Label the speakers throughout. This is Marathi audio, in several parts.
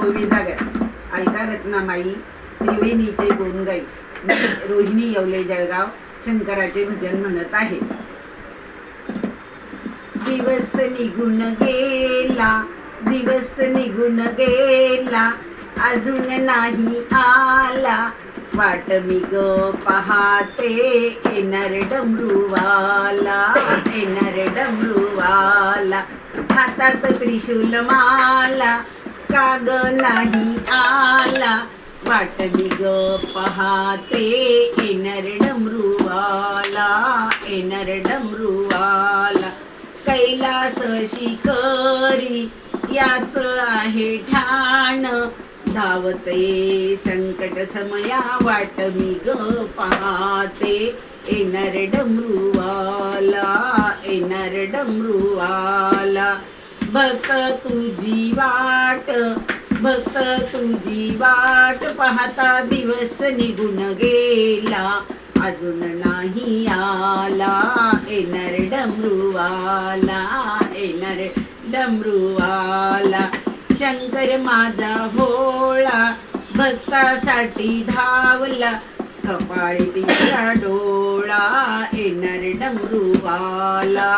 Speaker 1: ओवी जागर अलका रत्नामाई त्रिवेणीचे गुण गाई. रोहिणी येवले जळगाव शंकराचे भजन म्हणत आहे. दिवस निघून गेला, दिवस निघून गेला, अजून नाही आला, वाट मी ग पाहते, येणार डमरूवाला, येणार डमरूवाला, हातात त्रिशूल माला, का ग नाही आला, वाट मी ग पाहते, येणार डमरूवाला, येणार डमरूवाला, कैलास शिखरी याच आहे ठाण, धावते संकट समया, वाट मी ग पाहते, येणार डमरूवाला, येणार डमरूवाला, भक्त तुझी वाट, भक्त तुझी वाट पाहता दिवस निघून गेला, अजून नाही आला, येणार डमरूवाला, येणार डमरूवाला, शंकर माझा भोळा भक्तासाठी धावला, कपाळी तिचा डोळा, येणार डमरूवाला,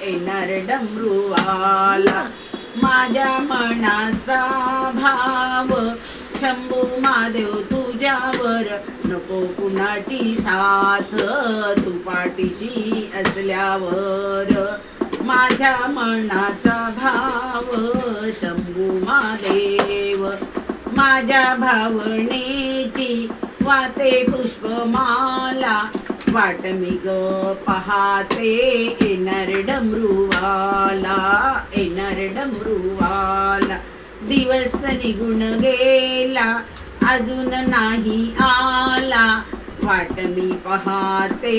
Speaker 1: येणार डमरूवाला, माझ्या मनाचा भाव शंभू महादेव तुझ्यावर, नको कुणाची साथ, तू पाठीशी असल्यावर, माझ्या मनाचा भाव शंभू महादेव, माझ्या भावनेची वाते पुष्पमाला, वाट मी ग पाहते, येणार डमरूवाला, येणार डमरूवाला, दिवस निघून गेला, अजून नाही आला, वाट मी पाहते,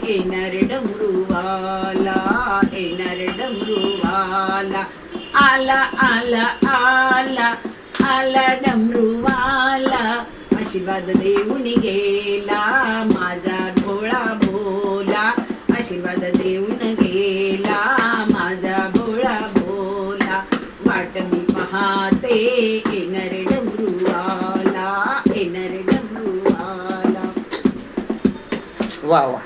Speaker 1: येणार डमरूवाला, येणार डमरूवाला, आला आला आला आला डमरूवाला, आशीर्वाद देऊन गेला, माझा भोळा भोला, आशीर्वाद देऊन गेला, माझा भोळा भोला, वाट मी पाहते, येणार डमरूवाला, येणार डमरूवाला.
Speaker 2: वा वा.